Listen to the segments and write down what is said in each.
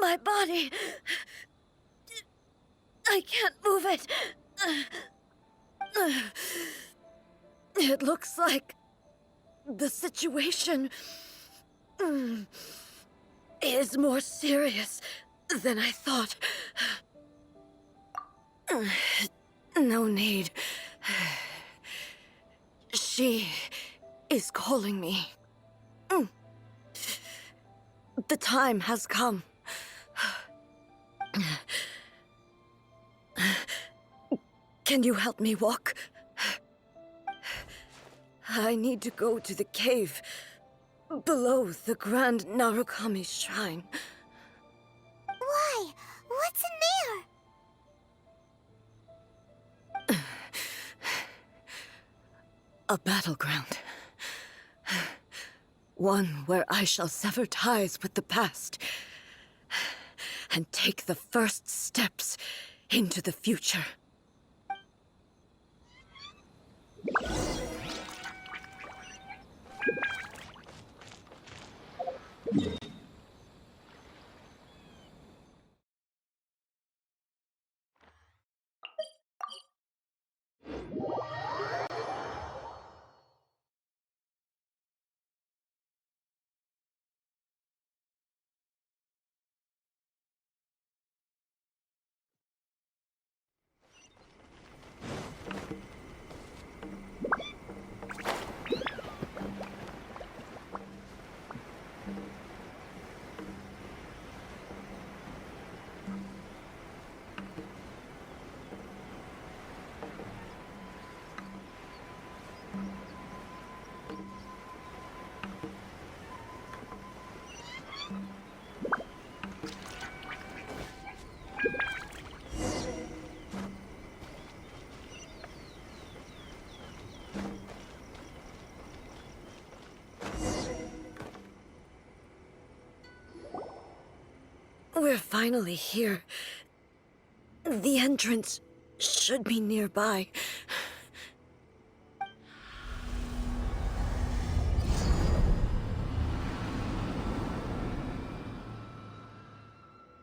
My body... I can't move it. It looks like the situation is more serious than I thought. No need. She is calling me. The time has come. Can you help me walk? I need to go to the cave below the Grand Narukami Shrine. Why? What's in there? A battleground. One where I shall sever ties with the past and take the first steps into the future. We're finally here. The entrance should be nearby.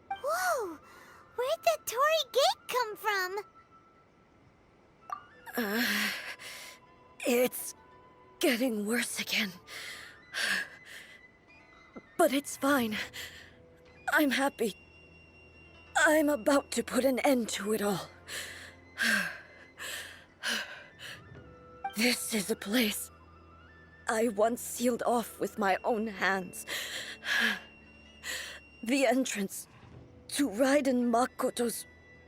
Whoa! Where'd the Torii Gate come from? It's getting worse again. But it's fine. I'm happy. I'm about to put an end to it all. This is a place I once sealed off with my own hands. The entrance to Raiden Makoto's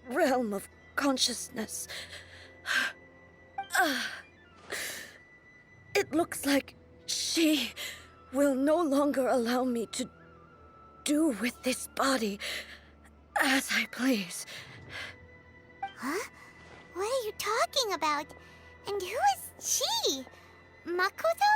realm of consciousness. It looks like she will no longer allow me to do with this body as I please. Huh? What are you talking about? And who is she? Makoto?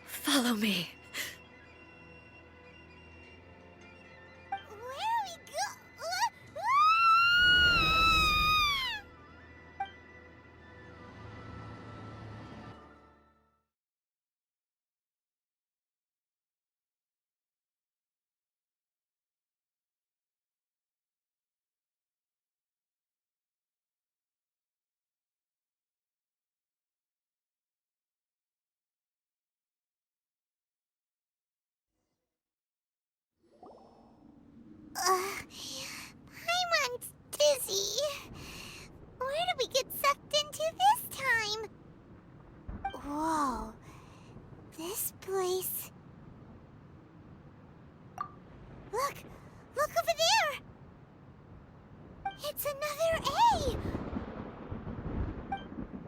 Follow me. Where are we Paimon's dizzy. Where did we get sucked into this time? Whoa. This place... Look! Look over there! It's another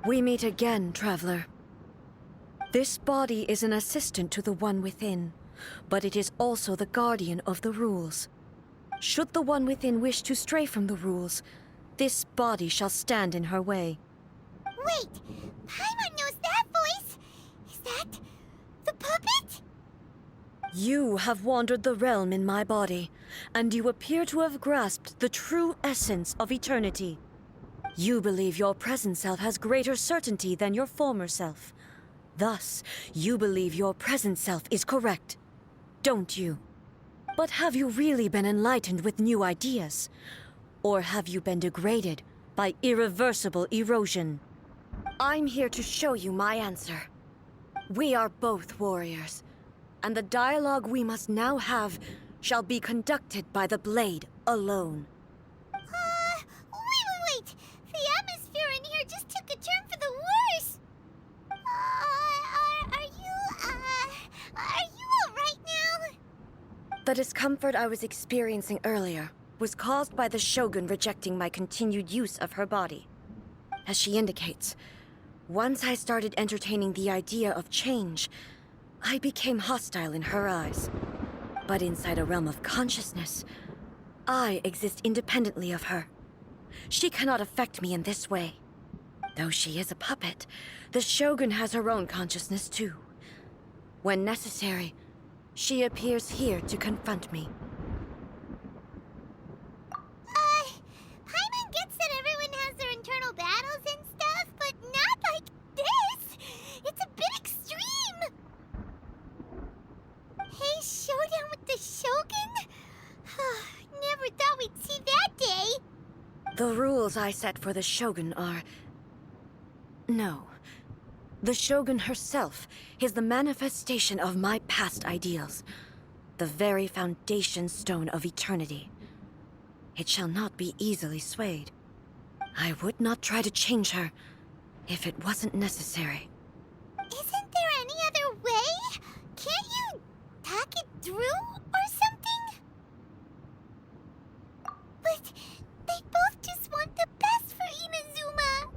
A! We meet again, traveler. This body is an assistant to the One Within, but it is also the guardian of the rules. Should the One Within wish to stray from the rules, this body shall stand in her way. Wait! Paimon knows that voice! Is that... the puppet? You have wandered the realm in my body, and you appear to have grasped the true essence of eternity. You believe your present self has greater certainty than your former self. Thus, you believe your present self is correct, don't you? But have you really been enlightened with new ideas? Or have you been degraded by irreversible erosion? I'm here to show you my answer. We are both warriors, and the dialogue we must now have shall be conducted by the blade alone. Wait! The atmosphere in here just took a turn for the worse! Are you alright now? The discomfort I was experiencing earlier was caused by the Shogun rejecting my continued use of her body. As she indicates, once I started entertaining the idea of change, I became hostile in her eyes. But inside a realm of consciousness, I exist independently of her. She cannot affect me in this way. Though she is a puppet, the Shogun has her own consciousness too. When necessary, she appears here to confront me. Paimon gets that everyone has their internal battles and stuff, but not like this! It's a bit extreme! Hey, showdown with the Shogun? Never thought we'd see that day! The rules I set for the Shogun are... No. The Shogun herself is the manifestation of my past ideals. The very foundation stone of eternity. It shall not be easily swayed. I would not try to change her if it wasn't necessary. Isn't there any other way? Can't you talk it through or something? But they both just want the best for Inazuma.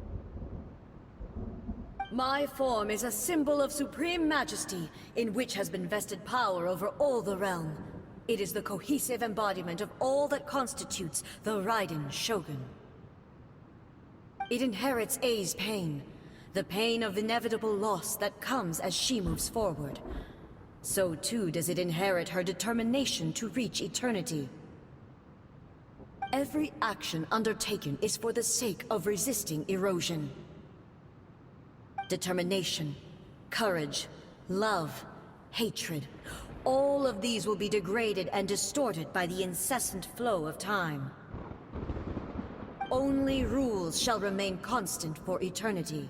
My form is a symbol of supreme majesty, in which has been vested power over all the realm. It is the cohesive embodiment of all that constitutes the Raiden Shogun. It inherits Ei's pain, the pain of inevitable loss that comes as she moves forward. So too does it inherit her determination to reach eternity. Every action undertaken is for the sake of resisting erosion. Determination, courage, love, hatred, all of these will be degraded and distorted by the incessant flow of time. Only rules shall remain constant for eternity.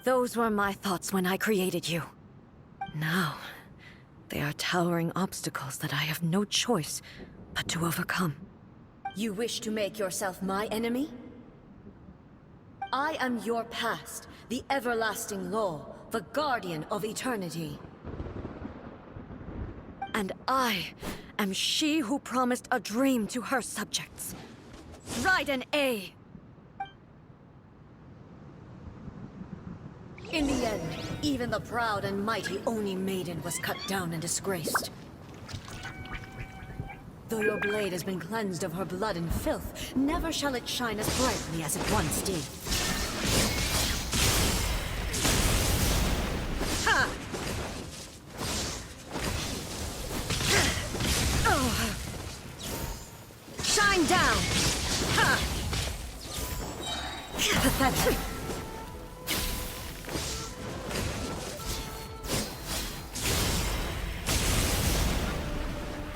Those were my thoughts when I created you. Now, they are towering obstacles that I have no choice but to overcome. You wish to make yourself my enemy? I am your past, the everlasting law, the guardian of eternity. And I am she who promised a dream to her subjects. Raiden A. In the end, even the proud and mighty Oni Maiden was cut down and disgraced. Though your blade has been cleansed of her blood and filth, never shall it shine as brightly as it once did. Ha! Oh. Shine down! Ha! Pathetic.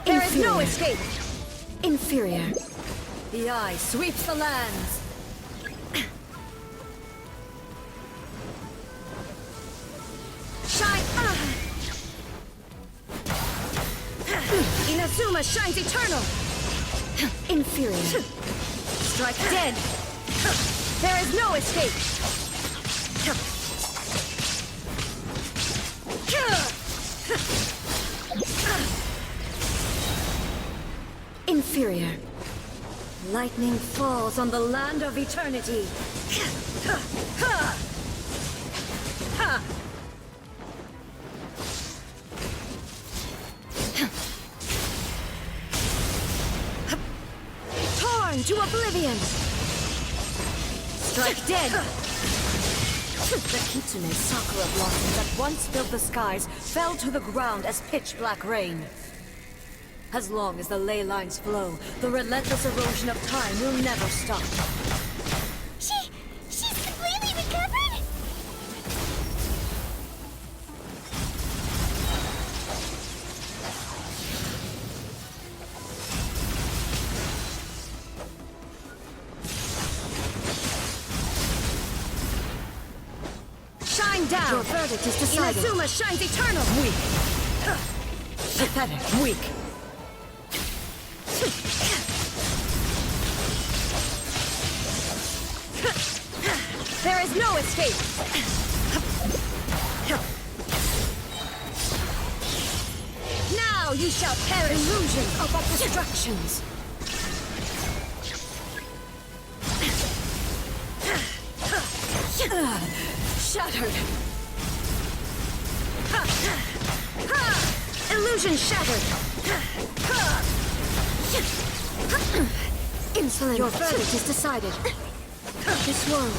There is no escape! Inferior. The eye sweeps the lands. Shine! Inazuma shines eternal! Inferior. Strike dead! There is no escape! Inferior. Lightning falls on the land of eternity. Torn to oblivion! Strike dead! The Kitsune sakura blossoms that once filled the skies fell to the ground as pitch-black rain. As long as the ley lines flow, the relentless erosion of time will never stop. She's completely recovered? Shine down! Your verdict is decided. Inazuma shines eternal! Weak. Pathetic. Weak. There is no escape! Now you shall perish! Illusions of obstructions! Shattered! Illusion shattered! Insolent! Your verdict is decided. This world, a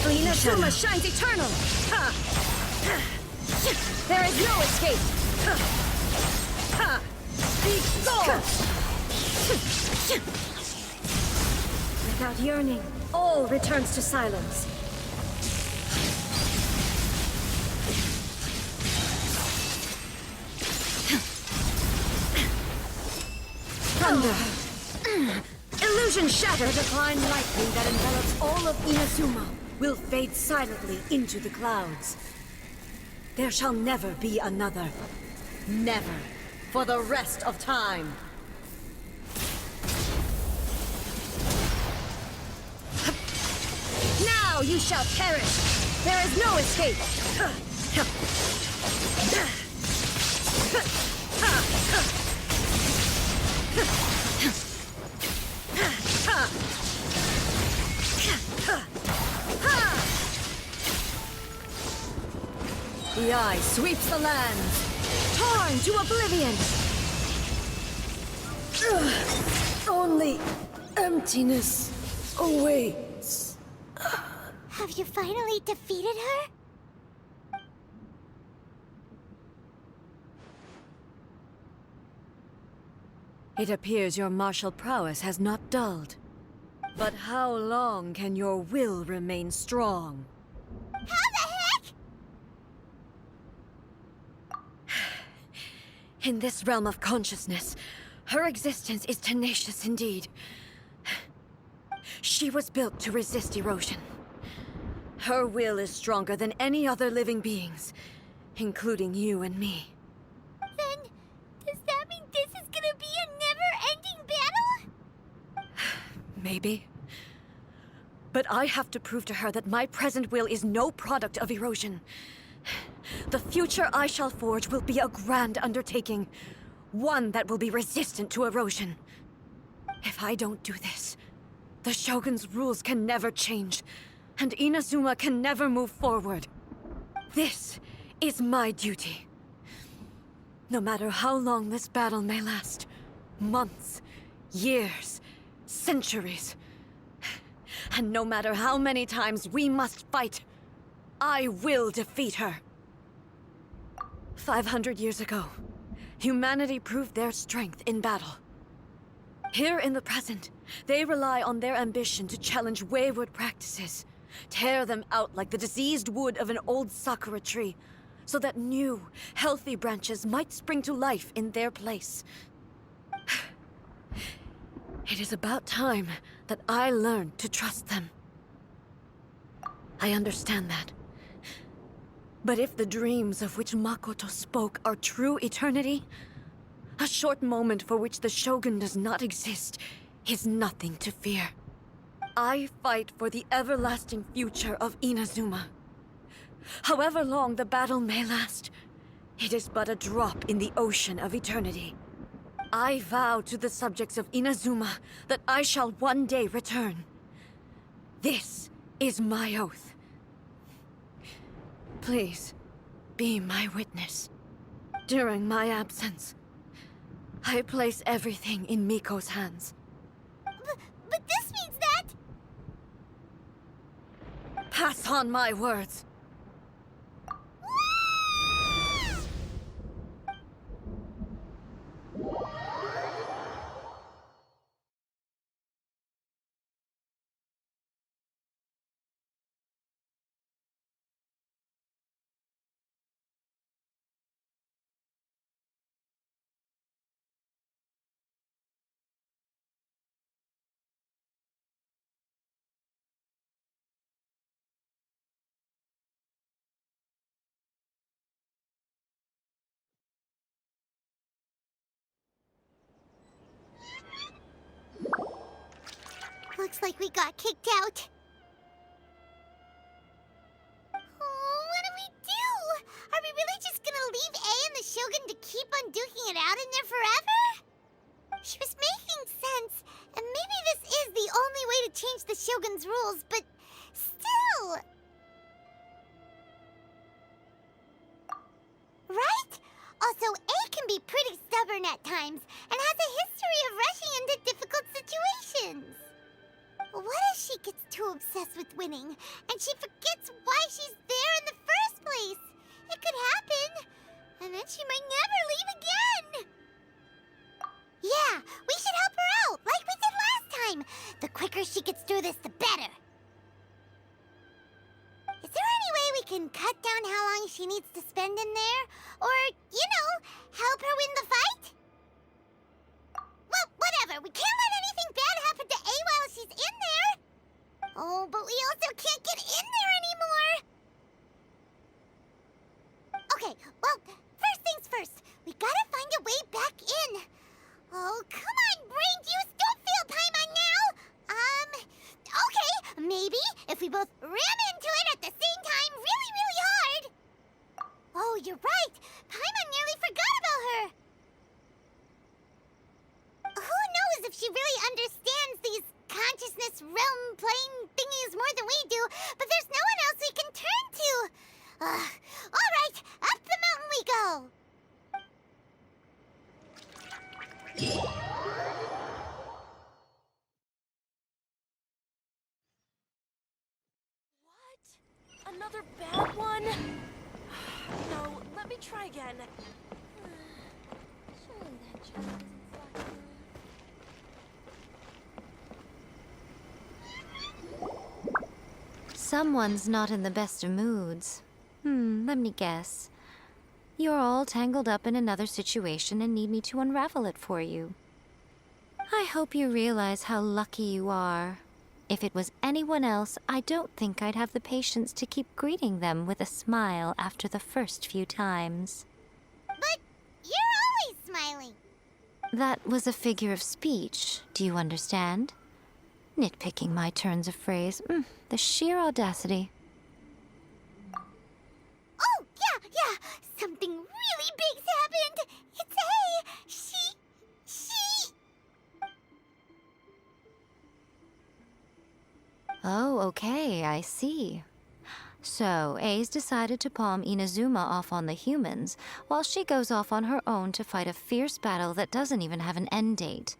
fleeting Inazuma shines eternal! There is no escape! Be gone! Without yearning, all returns to silence. Thunder! Illusion shattered! The divine lightning that envelops all of Inazuma will fade silently into the clouds. There shall never be another. Never. For the rest of time. Now you shall perish! There is no escape! The eye sweeps the land, torn to oblivion! Only emptiness awaits. Have you finally defeated her? It appears your martial prowess has not dulled. But how long can your will remain strong? How the heck? In this realm of consciousness, her existence is tenacious indeed. She was built to resist erosion. Her will is stronger than any other living being's, including you and me. Then, does that mean this is gonna be a never-ending battle? Maybe. But I have to prove to her that my present will is no product of erosion. The future I shall forge will be a grand undertaking. One that will be resistant to erosion. If I don't do this, the Shogun's rules can never change, and Inazuma can never move forward. This is my duty. No matter how long this battle may last, months, years, centuries, and no matter how many times we must fight, I will defeat her. 500 years ago, humanity proved their strength in battle. Here in the present, they rely on their ambition to challenge wayward practices, tear them out like the diseased wood of an old sakura tree, so that new, healthy branches might spring to life in their place. It is about time that I learned to trust them. I understand that. But if the dreams of which Makoto spoke are true eternity, a short moment for which the Shogun does not exist is nothing to fear. I fight for the everlasting future of Inazuma. However long the battle may last, it is but a drop in the ocean of eternity. I vow to the subjects of Inazuma that I shall one day return. This is my oath. Please, be my witness. During my absence, I place everything in Miko's hands. But this means that... Pass on my words. looks like we got kicked out. Oh, what do we do? Are we really just gonna leave A and the Shogun to keep on duking it out in there forever? She was making sense, and maybe this is the only way to change the Shogun's rules, but still... Right? Also, A can be pretty stubborn at times, and has a history of rushing into difficult situations. What if she gets too obsessed with winning, and she forgets why she's there in the first place? It could happen, and then she might never leave again. Yeah, we should help her out, like we did last time. The quicker she gets through this, the better. Is there any way we can cut down how long she needs to spend in there? Or, you know, help her win the fight? Well, whatever. We can't let anything bad happen to A while she's in there. Oh, but we also can't get in there anymore. Okay, well, first things first. We gotta find a way back in. Oh, come on, brain juice. Don't feel Paimon now. Okay, maybe if we both ram into it at the same time really, really hard. Oh, you're right. Paimon nearly forgot about her. Who knows if she really understands these consciousness realm plane thingies more than we do, but there's no one else we can turn to. All right, up the mountain we go. What? Another bad one? No, let me try again. Surely that child isn't Sakura. Someone's not in the best of moods. Let me guess. You're all tangled up in another situation and need me to unravel it for you. I hope you realize how lucky you are. If it was anyone else, I don't think I'd have the patience to keep greeting them with a smile after the first few times. But you're always smiling. That was a figure of speech, do you understand? Nitpicking my turns of phrase. The sheer audacity. Oh, yeah. Something really big's happened. It's A. She... Oh, okay, I see. So, A's decided to palm Inazuma off on the humans, while she goes off on her own to fight a fierce battle that doesn't even have an end date.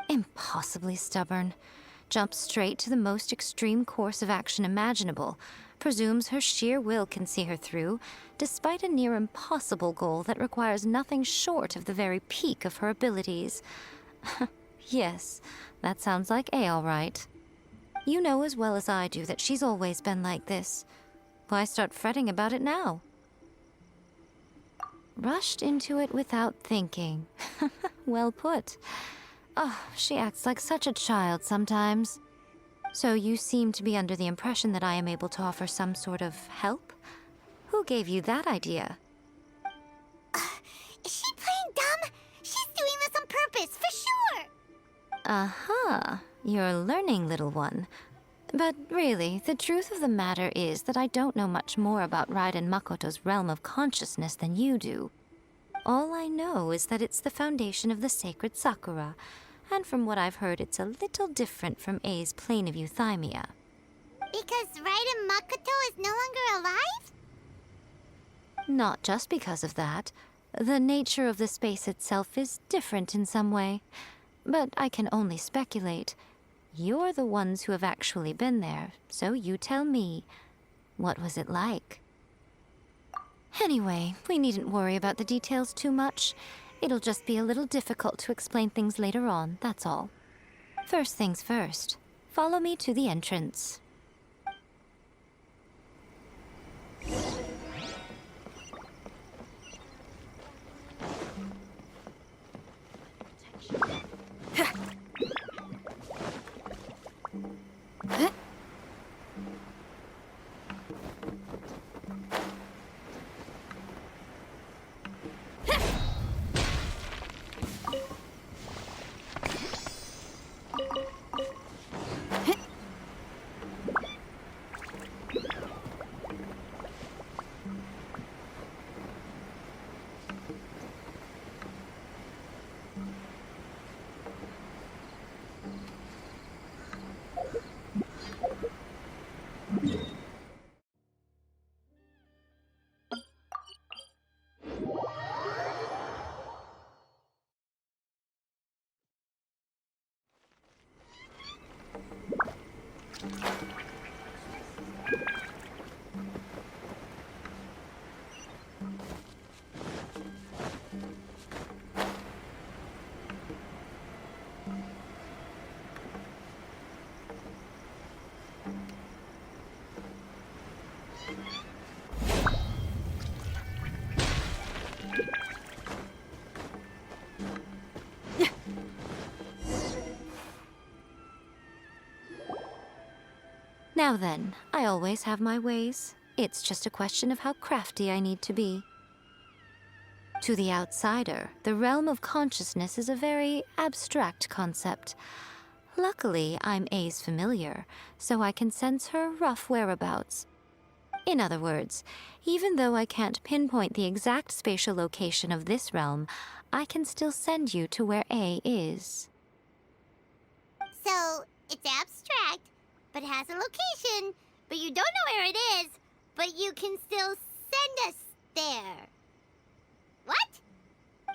Impossibly stubborn. Jumps straight to the most extreme course of action imaginable, presumes her sheer will can see her through, despite a near impossible goal that requires nothing short of the very peak of her abilities. Yes, that sounds like A all right. You know as well as I do that she's always been like this. Why start fretting about it now? Rushed into it without thinking. Well put. Oh, she acts like such a child sometimes. So you seem to be under the impression that I am able to offer some sort of help? Who gave you that idea? Is she playing dumb? She's doing this on purpose, for sure. Uh-huh. You're learning, little one. But really, the truth of the matter is that I don't know much more about Raiden Makoto's realm of consciousness than you do. All I know is that it's the foundation of the sacred Sakura, and from what I've heard, it's a little different from A's plane of euthymia. Because Raiden Makoto is no longer alive? Not just because of that. The nature of the space itself is different in some way. But I can only speculate. You're the ones who have actually been there, so you tell me. What was it like? Anyway, we needn't worry about the details too much. It'll just be a little difficult to explain things later on, that's all. First things first. Follow me to the entrance. Now then, I always have my ways. It's just a question of how crafty I need to be. To the outsider, the realm of consciousness is a very abstract concept. Luckily, I'm A's familiar, so I can sense her rough whereabouts. In other words, even though I can't pinpoint the exact spatial location of this realm, I can still send you to where A is. So, it's abstract, but has a location, but you don't know where it is, but you can still send us there. What?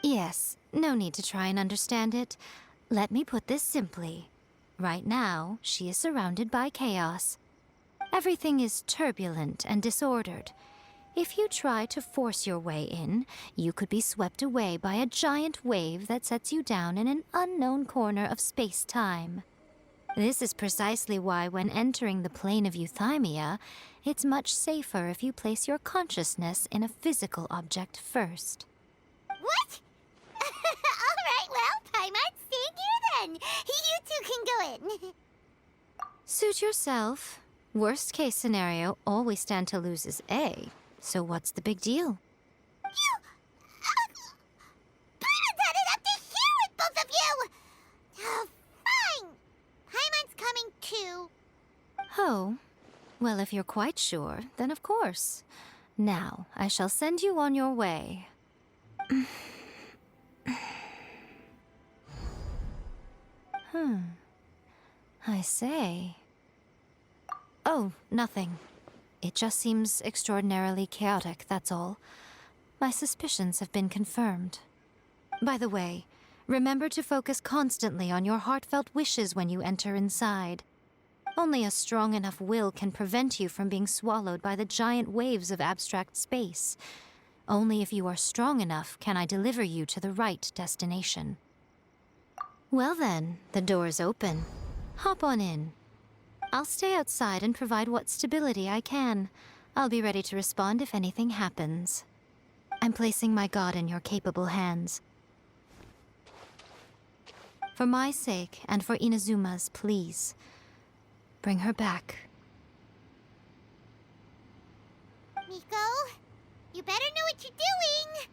Yes, no need to try and understand it. Let me put this simply. Right now, she is surrounded by chaos. Everything is turbulent and disordered. If you try to force your way in, you could be swept away by a giant wave that sets you down in an unknown corner of space-time. This is precisely why when entering the plane of euthymia, it's much safer if you place your consciousness in a physical object first. What? Alright, well, Paimon's staying here then. You two can go in. Suit yourself. Worst case scenario, all we stand to lose is A. So what's the big deal? You... Paimon's had it up to here with both of you! Oh, fine. Paimon's coming too. Oh, well, if you're quite sure, then of course. Now, I shall send you on your way. I say. Oh, nothing. It just seems extraordinarily chaotic, that's all. My suspicions have been confirmed. By the way, remember to focus constantly on your heartfelt wishes when you enter inside. Only a strong enough will can prevent you from being swallowed by the giant waves of abstract space. Only if you are strong enough can I deliver you to the right destination. Well then, the door's open. Hop on in. I'll stay outside and provide what stability I can. I'll be ready to respond if anything happens. I'm placing my god in your capable hands. For my sake, and for Inazuma's, please, bring her back. Miko, you better know what you're doing.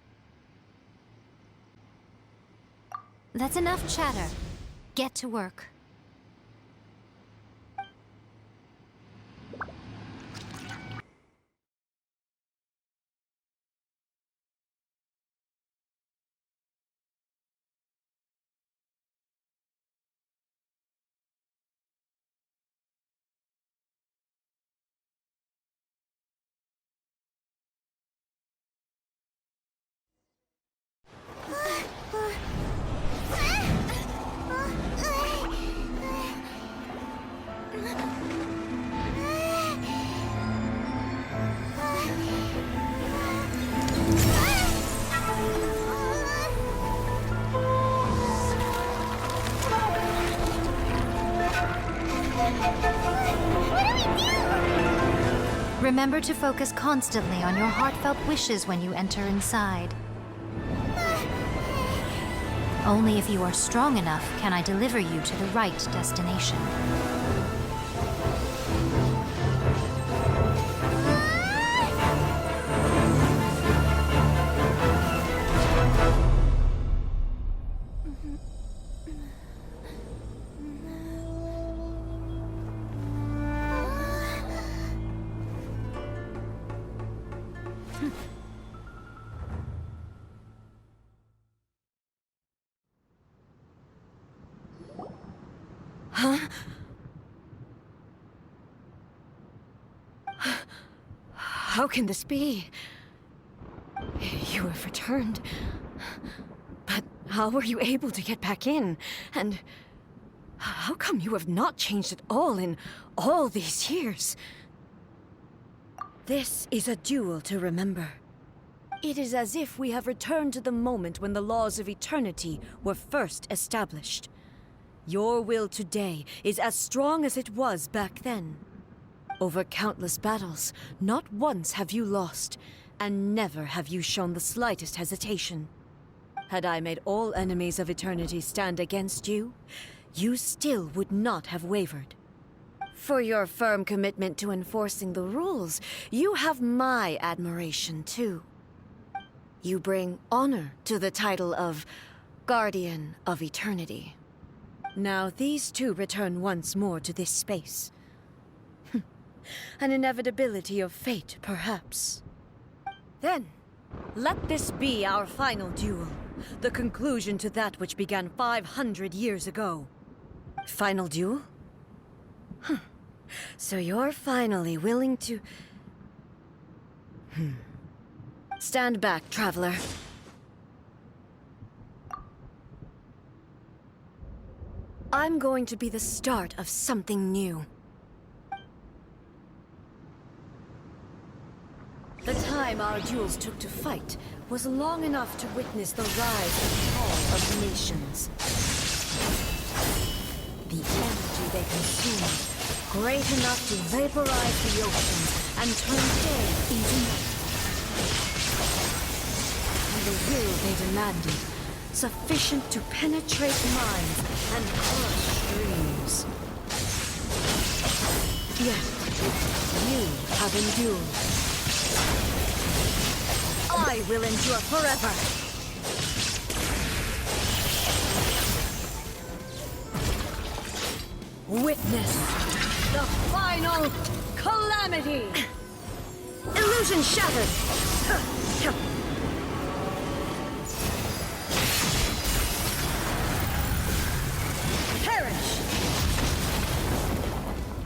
That's enough chatter. Get to work. Remember to focus constantly on your heartfelt wishes when you enter inside. Only if you are strong enough can I deliver you to the right destination. How can this be? You have returned. But how were you able to get back in? And how come you have not changed at all in all these years? This is a duel to remember. It is as if we have returned to the moment when the laws of eternity were first established. Your will today is as strong as it was back then. Over countless battles, not once have you lost, and never have you shown the slightest hesitation. Had I made all enemies of eternity stand against you, you still would not have wavered. For your firm commitment to enforcing the rules, you have my admiration, too. You bring honor to the title of Guardian of Eternity. Now these two return once more to this space. An inevitability of fate, perhaps. Then, let this be our final duel, the conclusion to that which began 500 years ago. Final duel? So you're finally willing to... Stand back, traveler. I'm going to be the start of something new. The time our duels took to fight was long enough to witness the rise and fall of nations. The energy they consumed, great enough to vaporize the oceans and turn day into night. And the will they demanded, sufficient to penetrate minds and crush dreams. Yet, you have endured. I will endure forever! Witness the final calamity! Illusion shattered! Perish!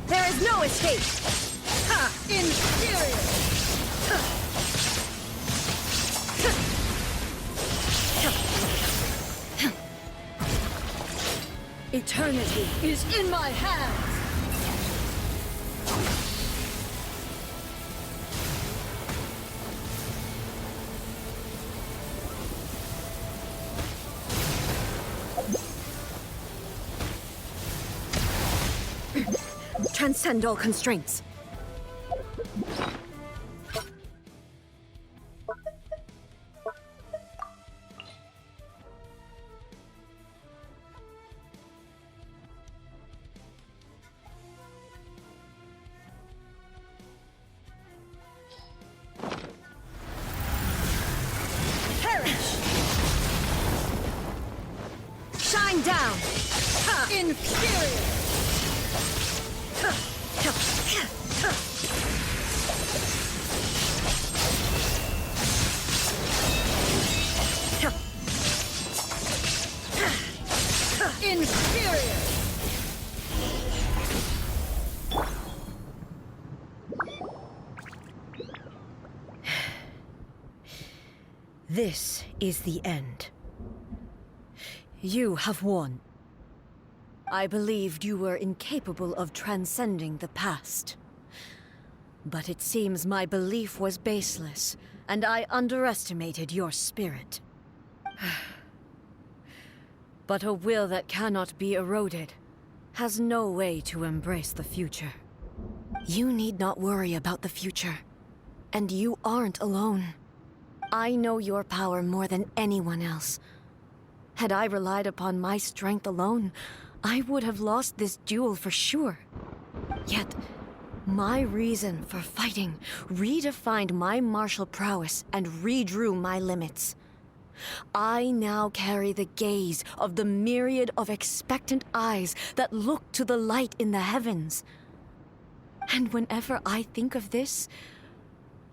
There is no escape! Ha! Inferior! Eternity is in my hands! Transcend all constraints. Shine down! Ha! Inferior! Inferior! This is the end. You have won. I believed you were incapable of transcending the past. But it seems my belief was baseless, and I underestimated your spirit. But a will that cannot be eroded has no way to embrace the future. You need not worry about the future, and you aren't alone. I know your power more than anyone else. Had I relied upon my strength alone, I would have lost this duel for sure. Yet, my reason for fighting redefined my martial prowess and redrew my limits. I now carry the gaze of the myriad of expectant eyes that look to the light in the heavens. And whenever I think of this,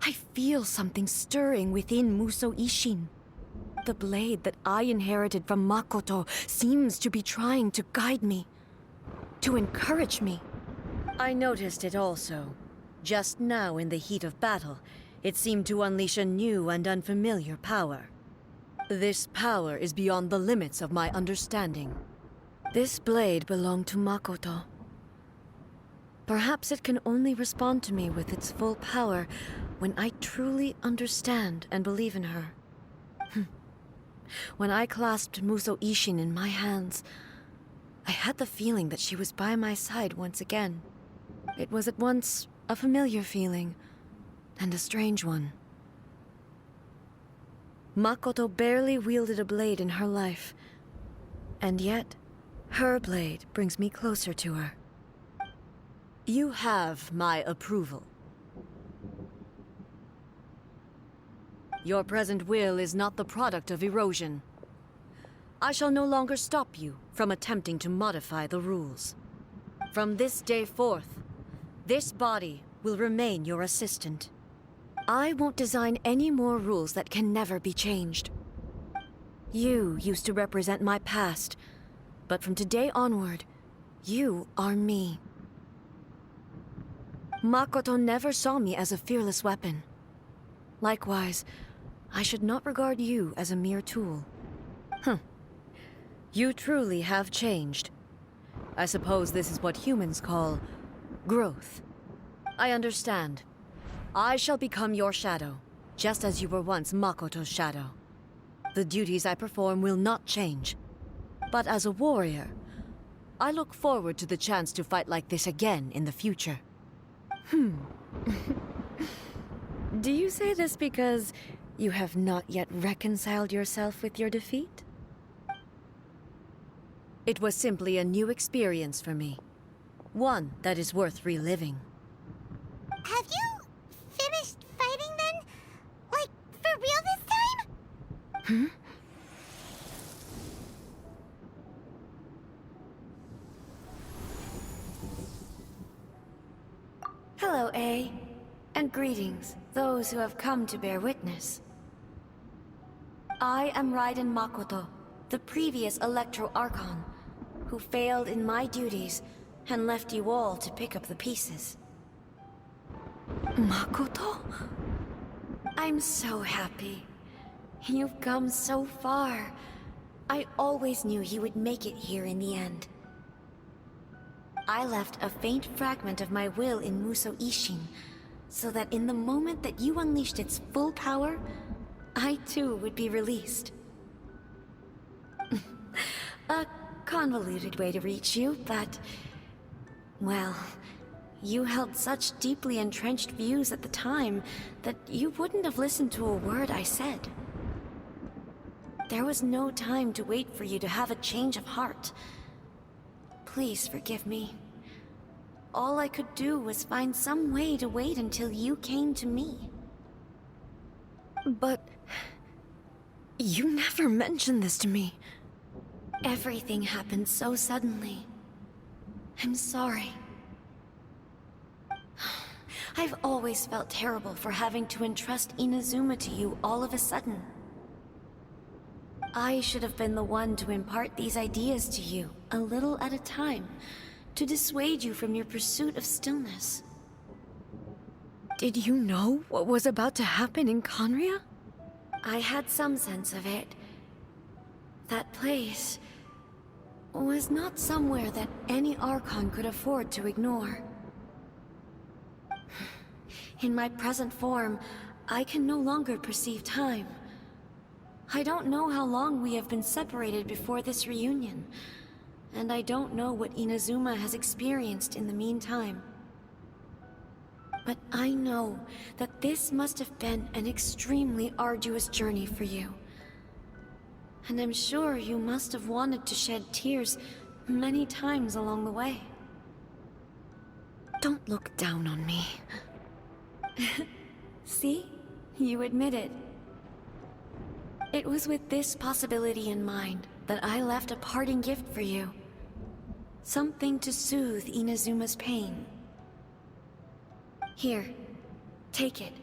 I feel something stirring within Musou Ishin. The blade that I inherited from Makoto seems to be trying to guide me, to encourage me. I noticed it also. Just now in the heat of battle, it seemed to unleash a new and unfamiliar power. This power is beyond the limits of my understanding. This blade belonged to Makoto. Perhaps it can only respond to me with its full power when I truly understand and believe in her. When I clasped Musou Ishin in my hands, I had the feeling that she was by my side once again. It was at once a familiar feeling and a strange one. Makoto barely wielded a blade in her life, and yet her blade brings me closer to her. You have my approval. Your present will is not the product of erosion. I shall no longer stop you from attempting to modify the rules. From this day forth, this body will remain your assistant. I won't design any more rules that can never be changed. You used to represent my past, but from today onward, you are me. Makoto never saw me as a fearless weapon. Likewise, I should not regard you as a mere tool. You truly have changed. I suppose this is what humans call growth. I understand. I shall become your shadow, just as you were once Makoto's shadow. The duties I perform will not change. But as a warrior, I look forward to the chance to fight like this again in the future. Do you say this because you have not yet reconciled yourself with your defeat? It was simply a new experience for me. One that is worth reliving. Have you finished fighting then? Like, for real this time? Hello, A. And greetings, those who have come to bear witness. I am Raiden Makoto, the previous Electro Archon, who failed in my duties and left you all to pick up the pieces. Makoto? I'm so happy. You've come so far. I always knew you would make it here in the end. I left a faint fragment of my will in Muso Ishin, so that in the moment that you unleashed its full power, I too would be released. A convoluted way to reach you, but... well, you held such deeply entrenched views at the time that you wouldn't have listened to a word I said. There was no time to wait for you to have a change of heart. Please forgive me. All I could do was find some way to wait until you came to me. But... you never mentioned this to me. Everything happened so suddenly. I'm sorry. I've always felt terrible for having to entrust Inazuma to you all of a sudden. I should have been the one to impart these ideas to you, a little at a time, to dissuade you from your pursuit of stillness. Did you know what was about to happen in Conria? I had some sense of it. That place was not somewhere that any Archon could afford to ignore. In my present form, I can no longer perceive time. I don't know how long we have been separated before this reunion, and I don't know what Inazuma has experienced in the meantime. But I know that this must have been an extremely arduous journey for you. And I'm sure you must have wanted to shed tears many times along the way. Don't look down on me. See? You admit it. It was with this possibility in mind that I left a parting gift for you. Something to soothe Inazuma's pain. Here, take it,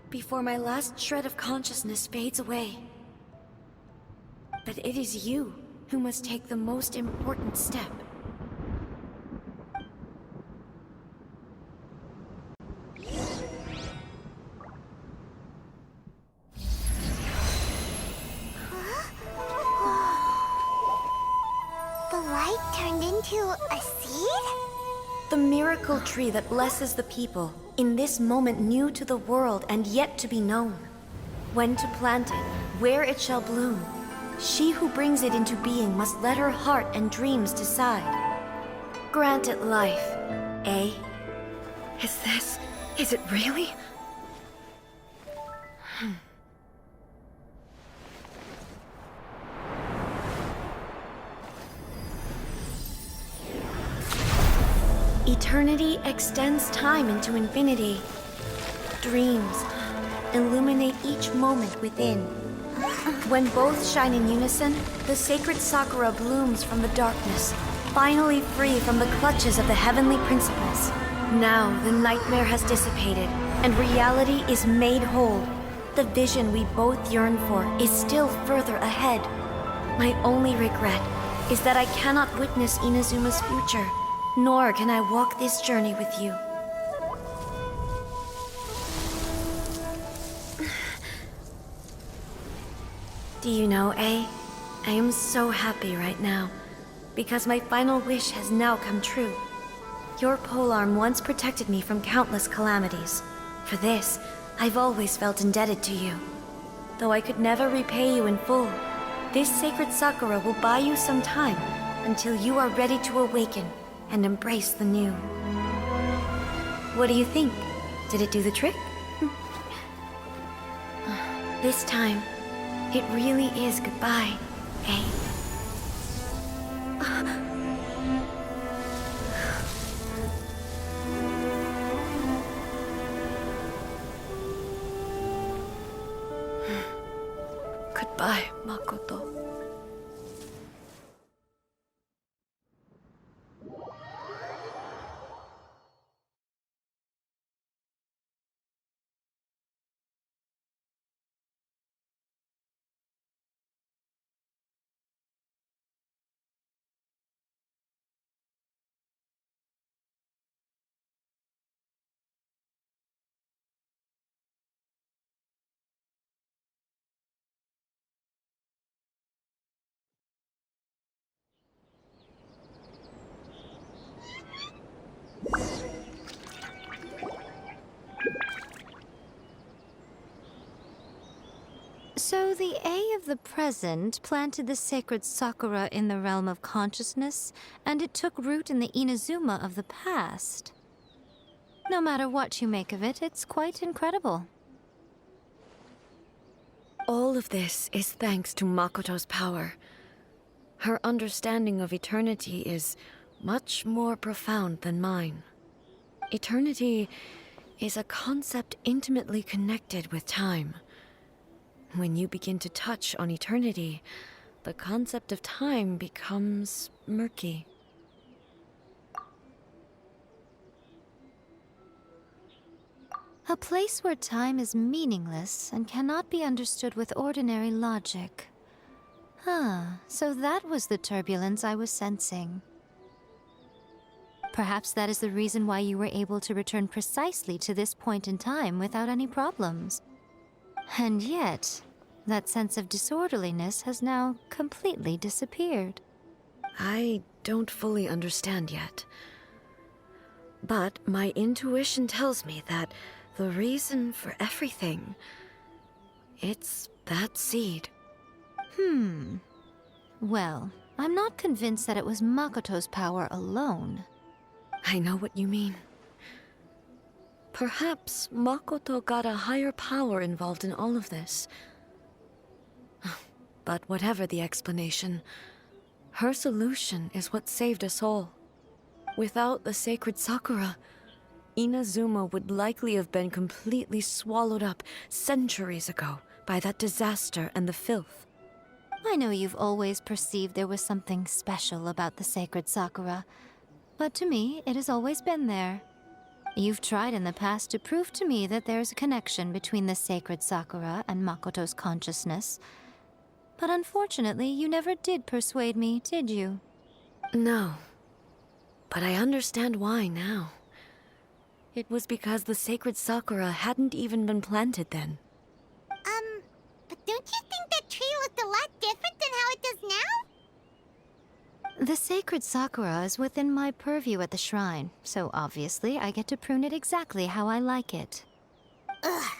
before my last shred of consciousness fades away. But it is you who must take the most important step. The light turned into a seed? The miracle tree that blesses the people, in this moment new to the world and yet to be known. When to plant it, where it shall bloom. She who brings it into being must let her heart and dreams decide. Grant it life, eh? Is it really? Eternity extends time into infinity. Dreams illuminate each moment within. When both shine in unison, the sacred Sakura blooms from the darkness, finally free from the clutches of the heavenly principles. Now the nightmare has dissipated, and reality is made whole. The vision we both yearn for is still further ahead. My only regret is that I cannot witness Inazuma's future, nor can I walk this journey with you. Do you know, I am so happy right now, because my final wish has now come true. Your polearm once protected me from countless calamities. For this, I've always felt indebted to you. Though I could never repay you in full, this sacred Sakura will buy you some time until you are ready to awaken and embrace the new. What do you think? Did it do the trick? This time, it really is goodbye, eh? Goodbye, Makoto. So the A of the present planted the sacred Sakura in the realm of consciousness, and it took root in the Inazuma of the past. No matter what you make of it, it's quite incredible. All of this is thanks to Makoto's power. Her understanding of eternity is much more profound than mine. Eternity is a concept intimately connected with time. When you begin to touch on eternity, the concept of time becomes murky. A place where time is meaningless and cannot be understood with ordinary logic. So that was the turbulence I was sensing. Perhaps that is the reason why you were able to return precisely to this point in time without any problems. And yet, that sense of disorderliness has now completely disappeared. I don't fully understand yet. But my intuition tells me that the reason for everything, it's that seed. Well, I'm not convinced that it was Makoto's power alone. I know what you mean. Perhaps Makoto got a higher power involved in all of this. But whatever the explanation, her solution is what saved us all. Without the sacred Sakura, Inazuma would likely have been completely swallowed up centuries ago by that disaster and the filth. I know you've always perceived there was something special about the sacred Sakura, but to me, it has always been there. You've tried in the past to prove to me that there's a connection between the sacred Sakura and Makoto's consciousness. But unfortunately, you never did persuade me, did you? No. But I understand why now. It was because the sacred Sakura hadn't even been planted then. But don't you think that tree looked a lot different than how it does now? The sacred Sakura is within my purview at the shrine, so obviously I get to prune it exactly how I like it. Ugh.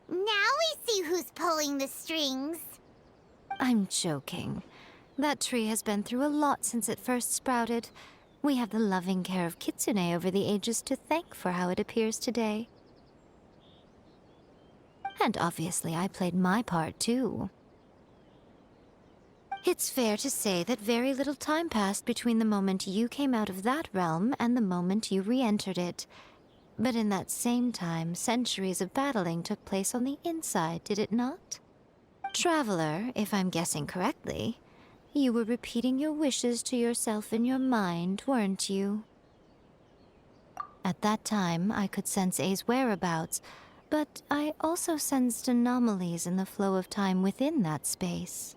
Now we see who's pulling the strings. I'm joking. That tree has been through a lot since it first sprouted. We have the loving care of Kitsune over the ages to thank for how it appears today. And obviously I played my part too. It's fair to say that very little time passed between the moment you came out of that realm and the moment you re-entered it. But in that same time, centuries of battling took place on the inside, did it not? Traveler, if I'm guessing correctly, you were repeating your wishes to yourself in your mind, weren't you? At that time, I could sense A's whereabouts, but I also sensed anomalies in the flow of time within that space.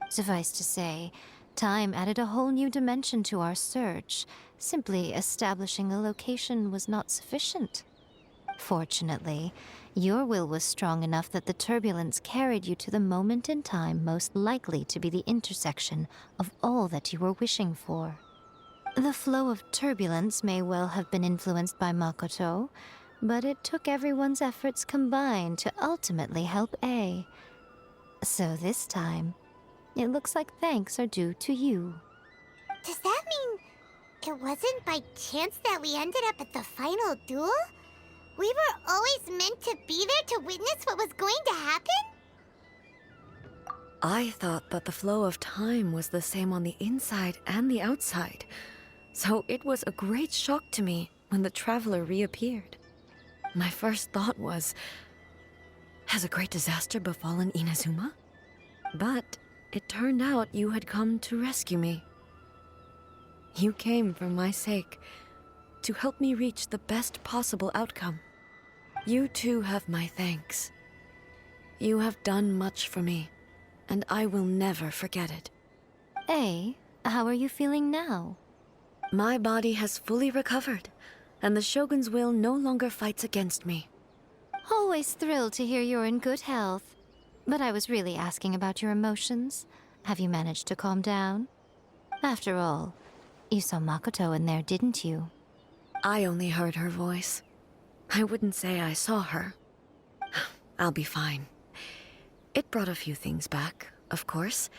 Suffice to say, time added a whole new dimension to our search. Simply establishing a location was not sufficient. Fortunately, your will was strong enough that the turbulence carried you to the moment in time most likely to be the intersection of all that you were wishing for. The flow of turbulence may well have been influenced by Makoto, but it took everyone's efforts combined to ultimately help A. So this time, it looks like thanks are due to you. Does that mean it wasn't by chance that we ended up at the final duel? We were always meant to be there to witness what was going to happen? I thought that the flow of time was the same on the inside and the outside, so it was a great shock to me when the traveler reappeared. My first thought was, has a great disaster befallen Inazuma? But it turned out you had come to rescue me. You came for my sake, to help me reach the best possible outcome. You too have my thanks. You have done much for me, and I will never forget it. A, how are you feeling now? My body has fully recovered, and the Shogun's will no longer fights against me. Always thrilled to hear you're in good health. But I was really asking about your emotions. Have you managed to calm down? After all, you saw Makoto in there, didn't you? I only heard her voice. I wouldn't say I saw her. I'll be fine. It brought a few things back, of course,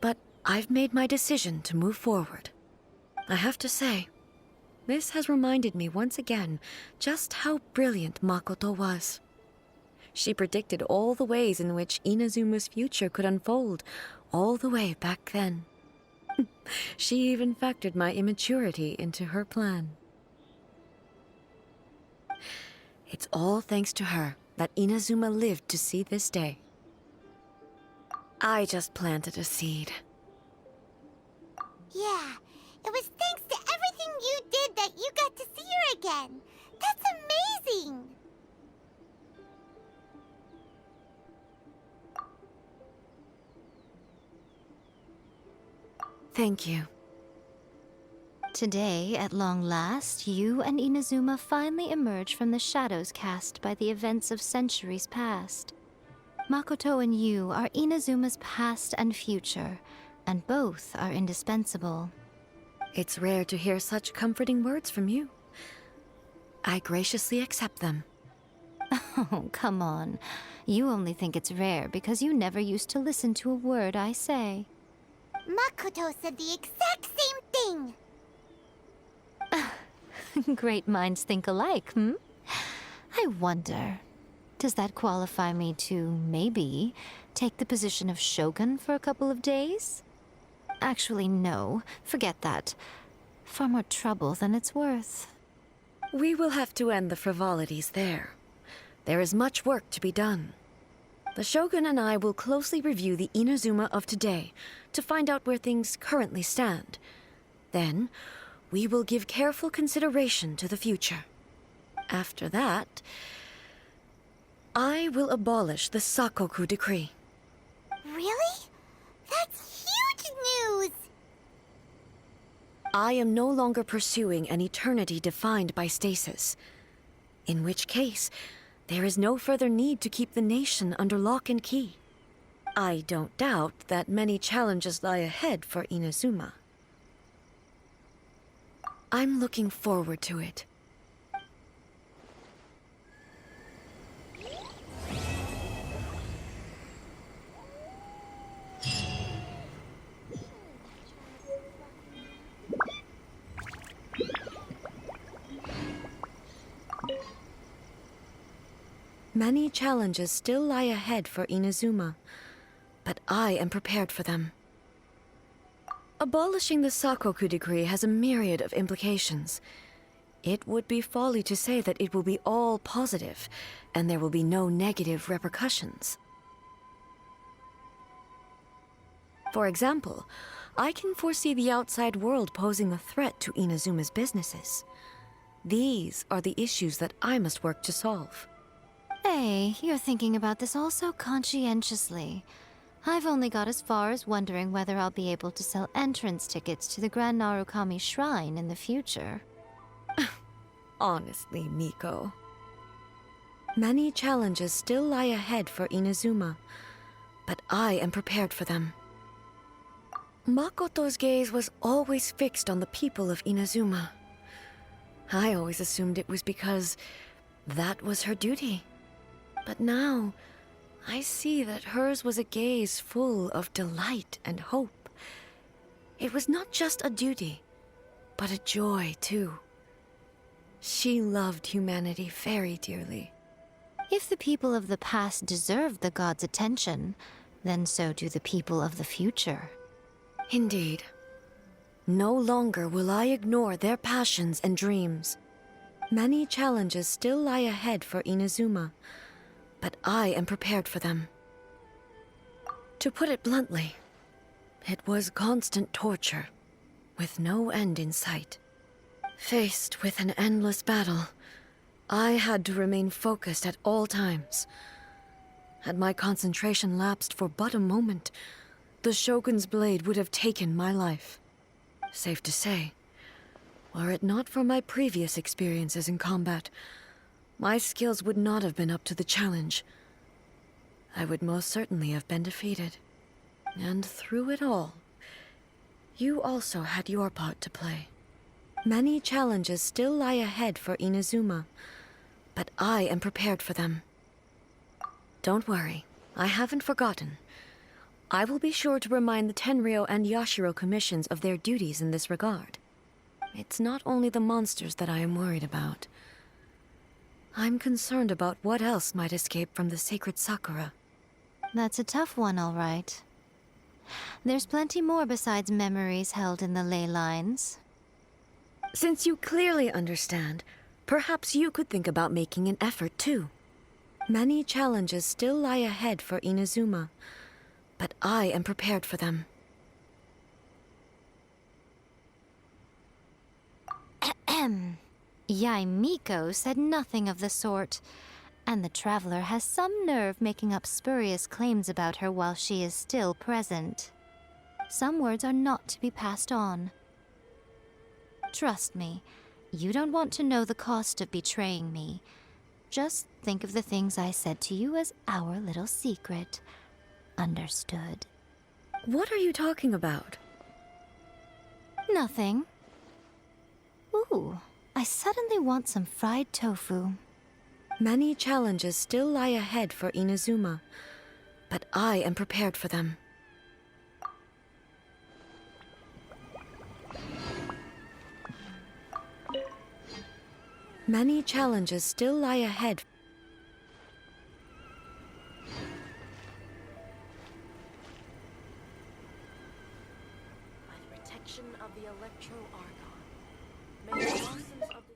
but I've made my decision to move forward. I have to say, this has reminded me once again just how brilliant Makoto was. She predicted all the ways in which Inazuma's future could unfold, all the way back then. She even factored my immaturity into her plan. It's all thanks to her that Inazuma lived to see this day. I just planted a seed. Yeah, it was thanks to everything you did that you got to see her again. That's amazing! Thank you. Today, at long last, you and Inazuma finally emerge from the shadows cast by the events of centuries past. Makoto and you are Inazuma's past and future, and both are indispensable. It's rare to hear such comforting words from you. I graciously accept them. Oh, come on. You only think it's rare because you never used to listen to a word I say. Makoto said the exact same thing! Great minds think alike, hmm? I wonder, does that qualify me to, maybe, take the position of shogun for a couple of days? Actually, no. Forget that. Far more trouble than it's worth. We will have to end the frivolities there. There is much work to be done. The Shogun and I will closely review the Inazuma of today to find out where things currently stand. Then, we will give careful consideration to the future. After that, I will abolish the Sakoku decree. Really? That's huge news! I am no longer pursuing an eternity defined by stasis. In which case, there is no further need to keep the nation under lock and key. I don't doubt that many challenges lie ahead for Inazuma. I'm looking forward to it. Many challenges still lie ahead for Inazuma, but I am prepared for them. Abolishing the Sakoku decree has a myriad of implications. It would be folly to say that it will be all positive, and there will be no negative repercussions. For example, I can foresee the outside world posing a threat to Inazuma's businesses. These are the issues that I must work to solve. Hey, you're thinking about this all so conscientiously. I've only got as far as wondering whether I'll be able to sell entrance tickets to the Grand Narukami Shrine in the future. Honestly, Miko. Many challenges still lie ahead for Inazuma, but I am prepared for them. Makoto's gaze was always fixed on the people of Inazuma. I always assumed it was because that was her duty. But now, I see that hers was a gaze full of delight and hope. It was not just a duty, but a joy, too. She loved humanity very dearly. If the people of the past deserve the god's attention, then so do the people of the future. Indeed. No longer will I ignore their passions and dreams. Many challenges still lie ahead for Inazuma, but I am prepared for them. To put it bluntly, it was constant torture, with no end in sight. Faced with an endless battle, I had to remain focused at all times. Had my concentration lapsed for but a moment, the Shogun's blade would have taken my life. Safe to say, were it not for my previous experiences in combat, my skills would not have been up to the challenge. I would most certainly have been defeated. And through it all, you also had your part to play. Many challenges still lie ahead for Inazuma, but I am prepared for them. Don't worry, I haven't forgotten. I will be sure to remind the Tenryo and Yashiro commissions of their duties in this regard. It's not only the monsters that I am worried about. I'm concerned about what else might escape from the sacred Sakura. That's a tough one, all right. There's plenty more besides memories held in the ley lines. Since you clearly understand, perhaps you could think about making an effort too. Many challenges still lie ahead for Inazuma, but I am prepared for them. Miko said nothing of the sort, and the traveler has some nerve making up spurious claims about her while she is still present. Some words are not to be passed on. Trust me, you don't want to know the cost of betraying me. Just think of the things I said to you as our little secret. Understood? What are you talking about? Nothing. Ooh, I suddenly want some fried tofu. Many challenges still lie ahead for Inazuma, but I am prepared for them. Many challenges still lie ahead. By the protection of the Electro Argon, may the blossoms of this...